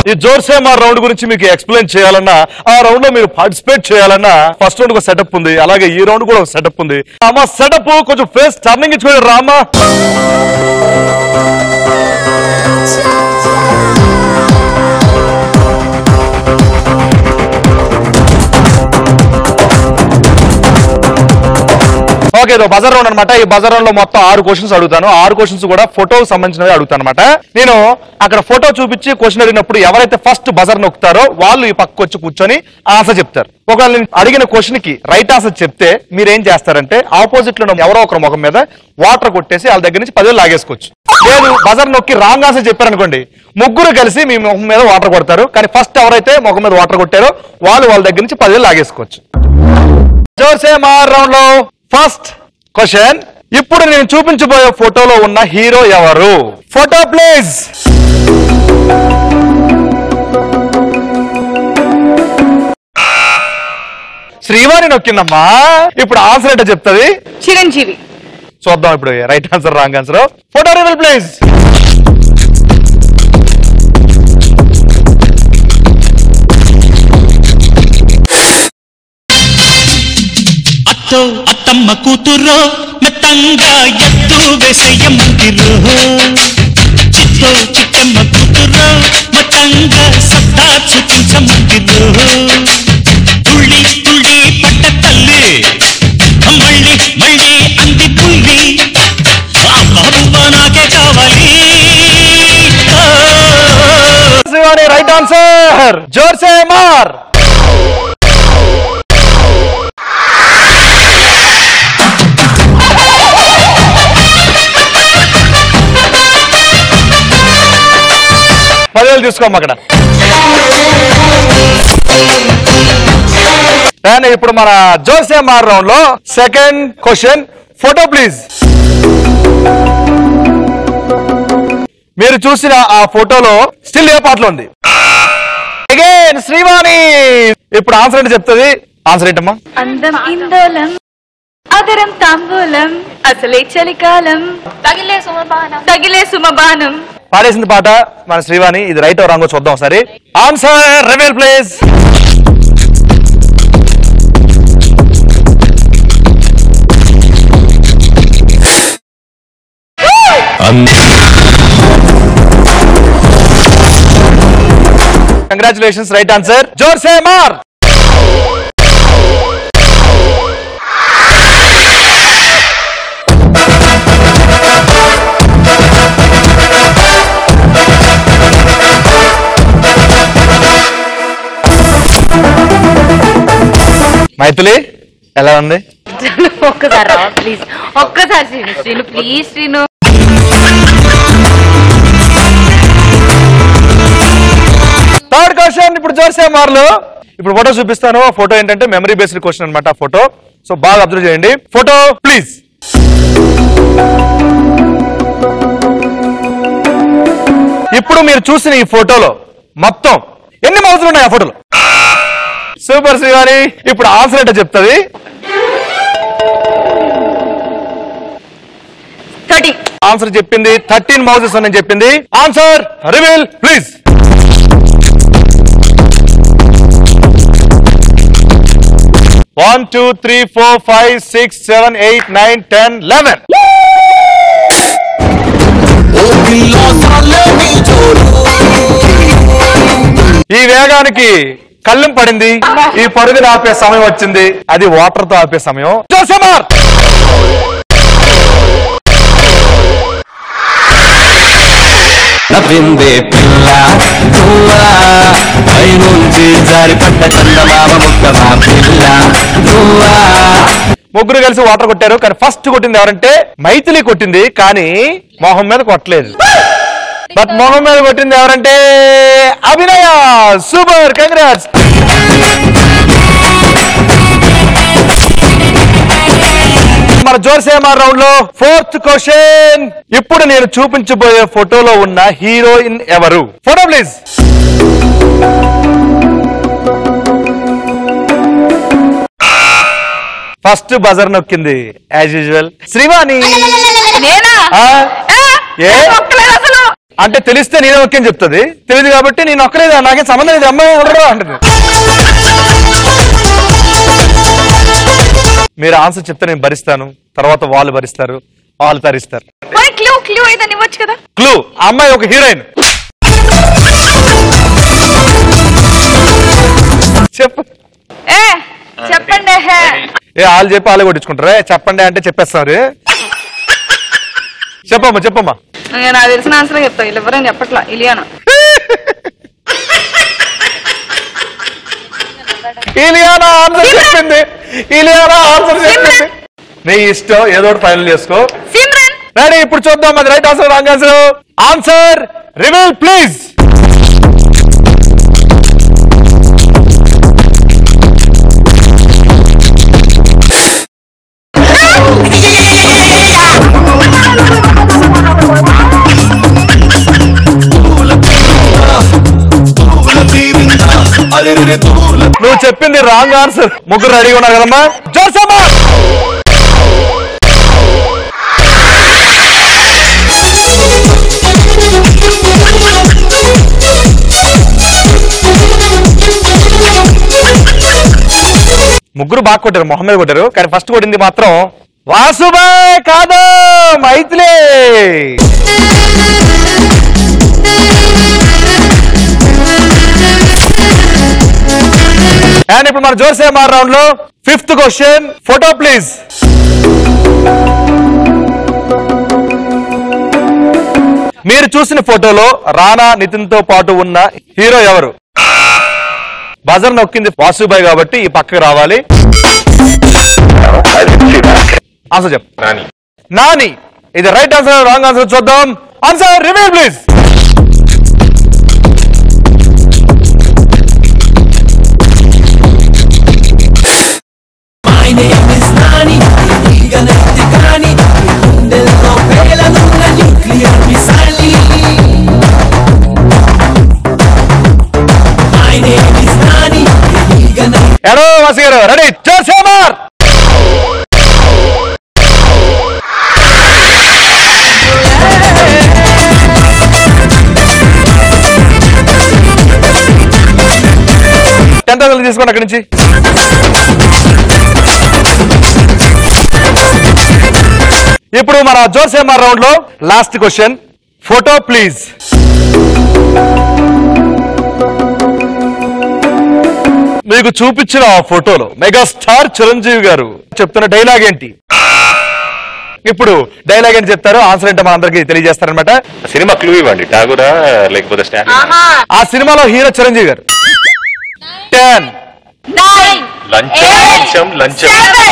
ఈ జోర్సేమార్ రౌండ్ గురించి మీకు ఎక్స్ప్లెయిన్ చేయాలన్నా, ఆ రౌండ్ లో మీరు పార్టిసిపేట్ చేయాలన్నా ఫస్ట్ రౌండ్ ఒక సెటప్ ఉంది, అలాగే ఈ రౌండ్ కూడా ఒక సెటప్ ఉంది. అమ్మా సెటప్ కొంచెం ఫేస్ టర్నింగ్ ఇచ్చుకోండి రామ్మా. ఓకే, ఇది బజర్ రౌండ్ అనమాట. ఈ బజర్ రౌండ్ లో మొత్తం 6 క్వశ్చన్స్ అడుగుతాను. 6 క్వశ్చన్స్ కూడా ఫోటోకి సంబంధించినవి అడుగుతాను అనమాట. నేను అక్కడ ఫోటో చూపించి క్వశ్చన్ అడిగినప్పుడు ఎవరైతే ఫస్ట్ బజర్ నొక్కుతారో వాళ్ళు ఈ పక్కకు వచ్చి కూర్చొని ఆన్సర్ చెప్తారు. ఒకవేళ నేను అడిగిన క్వశ్చన్ కి రైట్ ఆన్సర్ చెప్తే మీరేం చేస్తారంటే ఆపోజిట్ లో ఎవరో ఒకరు ముఖం మీద వాటర్ కొట్టేసి వాళ్ళ దగ్గర నుంచి 10,000 లాగేసుకోవచ్చు. లేదు బజర్ నొక్కి రాంగ్ ఆన్సర్ చెప్పారనుకోండి, ముగ్గురు కలిసి మీ ముఖం మీద వాటర్ కొడతారు. కానీ ఫస్ట్ ఎవరైతే ముఖం మీద వాటర్ కొట్టారో వాళ్ళ దగ్గర నుంచి 10,000 లాగేసుకోవచ్చు. జోర్సేమార్ రౌండ్ లో ఫస్ట్ క్వశ్చన్, ఇప్పుడు నేను చూపించబోయే ఫోటోలో ఉన్న హీరో ఎవరు? Photo please. శ్రీవాణి నొక్కిందమ్మా. ఇప్పుడు ఆన్సర్ ఏంటో చెప్తుంది చిరంజీవి. చూద్దాం ఇప్పుడు right answer wrong answer. Photo reveal please. అత్తమ్మ కూతురో మెత్తంగా ఎత్తు వేసేయమ్మంటిరో, చిత్తో చిట్టమ్మ కూతురో మెత్తంగా సత్తా చూపించమ్మంటిరో, తుళ్ళి తుళ్ళి పట్ట తల్లి మళ్ళీ మళ్ళీ అంది పుల్లి, ఆ బాబువ్వ నాకే కావాలి. Right answer జోర్సేమార్. తీసుకోమ్మ అక్కడ. ఇప్పుడు మన జోర్సేమార్ రౌండ్ లో సెకండ్ క్వశ్చన్, ఫోటో ప్లీజ్. మీరు చూసిన ఆ ఫోటోలో స్టిల్ ఏ పాటలో ఉంది? అగైన్ శ్రీవాణి. ఇప్పుడు ఆన్సర్ ఏంటి చెప్తుంది. ఆన్సర్ ఏంటమ్మా? అందం ఇందోలం అదరం తాంబూలం అసలే చలికాలం తగిలే సుమబానం. పాడేసింది పాట మన శ్రీవాణి. ఇది రైట్ రాంగో చూద్దాం ఒకసారి. Answer reveal please. Congratulations, right answer Jorsemaar. Mythili ఎలా ఉంది? ఒక్కసారి ప్లీజ్, ఒక్కసారి Srinu please. Srinu third question ఇప్పుడు జోర్సేమార్ లో. ఇప్పుడు ఫోటో చూపిస్తాను. ఆ ఫోటో ఏంటంటే మెమరీ బేస్డ్ క్వశ్చన్ అనమాట ఫోటో. సో బాగా అబ్జర్వ్ చేయండి. Photo please. ఇప్పుడు మీరు చూసిన ఈ ఫోటోలో మొత్తం ఎన్ని మౌజులు ఉన్నాయి ఆ ఫోటోలో? సూపర్ శ్రీవాణి. ఇప్పుడు ఆన్సర్ ఏంటో చెప్తుంది. 30. ఆన్సర్ చెప్పింది 13 మౌజెస్ అని చెప్పింది. Answer reveal please. One, 2, 3, 4, 5, 6, 7, 8, 9, 10, 11. ఈ వేగానికి కళ్ళెం పడింది. ఈ పరుగుని ఆపే సమయం వచ్చింది. అది వాటర్ తో ఆపే సమయం. జోర్సేమార్. నవ్విందే పిల్ల నువ్వా, పైనుంచి జారిపడ్డ చందమామ ముక్కమా పిల్ల నువ్వా. ముగ్గురు కలిసి వాటర్ కొట్టారు. కానీ ఫస్ట్ కొట్టింది ఎవరంటే మైథిలి కొట్టింది. కానీ మొహం మీద కొట్టలేదు. బట్ మొహం మీద కొట్టింది ఎవరంటే అభినయ. Super, congrats. మన జోర్సేమార్ రౌండ్ లో ఫోర్త్ క్వశ్చన్, ఇప్పుడు నేను చూపించబోయే ఫోటోలో ఉన్న హీరోయిన్ ఎవరు? Photo please. ఫస్ట్ బజర్ నొక్కింది యాజ్ యూజువల్ శ్రీవాణి. అంటే తెలిస్తే నేనే ఓకే అని చెప్తుంది, తెలియదు కాబట్టి నేను ఒక్కలేదు, నాకేం సంబంధం లేదు, అమ్మాయి ఎవరు అంటుంది. మీరు ఆన్సర్ చెప్తే నేను భరిస్తాను, తర్వాత వాళ్ళు భరిస్తారు, వాళ్ళు తరిస్తారు. క్లూ ఏదని ఇవ్వచ్చు కదా. క్లూ, అమ్మాయి ఒక హీరోయిన్. చెప్పు. చెప్పండి. వాళ్ళు చెప్పి వాళ్ళే కొట్టించుకుంటారా? చెప్పండి అంటే చెప్పేస్తారు. చెప్పమ్మా చెప్పమ్మా. నాకు తెలిసిన ఆన్సర్ చెప్తా, వీళ్ళు ఎవరైనా చెప్పట్లా. ఇలియానా. ఇలియానా ఆన్సర్ చెప్పింది. ఇలియానా ఆన్సర్ చెప్పింది. నీ ఇష్టం, ఏదో ఒకటి ఫైనల్ చేసుకో. రెడీ, ఇప్పుడు చూద్దాం అది right answer wrong answer. Answer reveal please. నువ్వు చెప్పింది రాంగ్ ఆన్సర్. ముగ్గురు రెడీగా ఉన్నారు కదమ్మా. జోసమ్మా. ముగ్గురు బాగా కొట్టారు, మొహం మీద కొట్టారు, కానీ ఫస్ట్ కొట్టింది మాత్రం వాసుబాయ్ కాదు, మైథిలి. అండ్ ఇప్పుడు మన జోసేమార్ రౌండ్ లో 5th క్వశ్చన్. Photo please. మీరు చూసిన ఫోటోలో రానా నితిన్ తో పాటు ఉన్న హీరో ఎవరు? బజర్ నొక్కింది వాసుబాయ్ కాబట్టి ఈ పక్కకు రావాలి. ఆన్సర్ చెప్పు. నాని. ఇది రైట్ ఆన్సర్ రాంగ్ ఆన్సర్ చూద్దాం. Answer reveal please. ఎడో వాసి గారు రెడీ. జోసేమార్. $10,000 తీసుకోండి అక్కడి నుంచి. ఇప్పుడు మన జోసేమార్ రౌండ్ లో లాస్ట్ క్వశ్చన్. Photo please. మీకు చూపించిన ఆ ఫోటోలో మెగాస్టార్ చిరంజీవి గారు చెప్తున్న డైలాగ్ ఏంటి? ఇప్పుడు డైలాగ్ ఏంటి చెప్తారు, ఆన్సర్ ఏంటో మా అందరికి తెలియజేస్తారనమాట. సినిమా క్లూ ఇవ్వండి. ఠాగూరా లేకపోతే స్టాలిన్? ఆ సినిమాలో హీరో చిరంజీవి గారు. 10 9 లంచం లంచం 7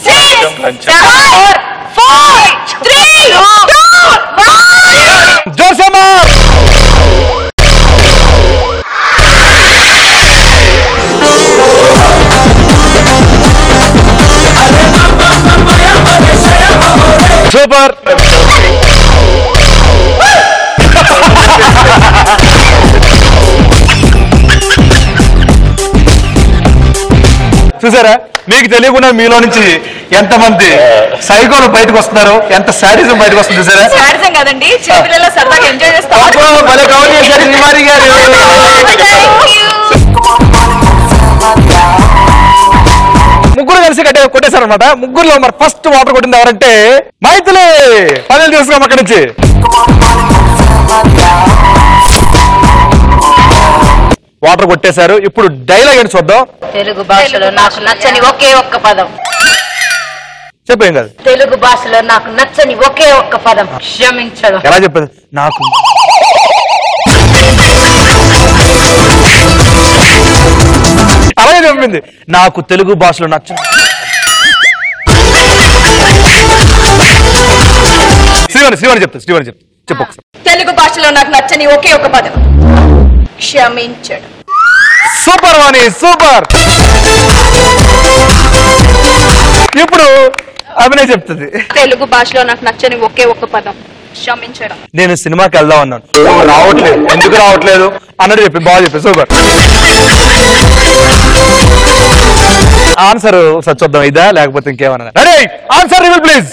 6 5 4 3 2 1. జోసేమార్. సూపర్. చూసారా, మీకు తెలియకుండా మీలో నుంచి ఎంతమంది సైకోలు బయటకు వస్తున్నారు, ఎంత శాడిజం బయటకు వస్తుంది చూసారా. శాడిజం కదండి, చిన్నపిల్లలు సరదాగా ఎంజాయ్ చేస్తారు. భలే కవర్ చేశారు శ్రీవారి గారు. ముగ్గురు కలిసి కొట్టేశారు అనమాట. ముగ్గురులో మరి ఫస్ట్ వాటర్ కొట్టింది ఎవరంటే మైథిలి. 10,000 తీసుకున్నాం అక్కడి నుంచి. వాటర్ కొట్టేశారు. ఇప్పుడు డైలాగ్ ఏంటి చూద్దాం. తెలుగు భాషలో నాకు నచ్చని ఒకే ఒక్క పదం. చెప్పేం కాదు. తెలుగు భాషలో నాకు నచ్చని ఒకే ఒక్క పదం క్షమించడం. ఎలా చెప్పేది? నాకు అలాగే చెప్పింది. నాకు తెలుగు భాషలో నచ్చని. శ్రీవాణి చెప్తా. శ్రీవాణి చెప్పు ఒకసారి. తెలుగు భాషలో నాకు నచ్చని ఒకే ఒక పదం క్షమించడం. సూపర్ వాణి, సూపర్. ఇప్పుడు అభినయ్ చెప్తుంది. తెలుగు భాషలో నాకు నచ్చని ఒకే ఒక్క పదం క్షమించడం. నేను సినిమాకి వెళ్దాం అన్నాను, రావట్లేదు, ఎందుకు రావట్లేదు అన్నట్టు చెప్పి బాగా చెప్పి. సూపర్. ఆన్సర్ చూద్దాం, ఇదా లేకపోతే ఇంకేమన్నా. Ready, answer reveal please.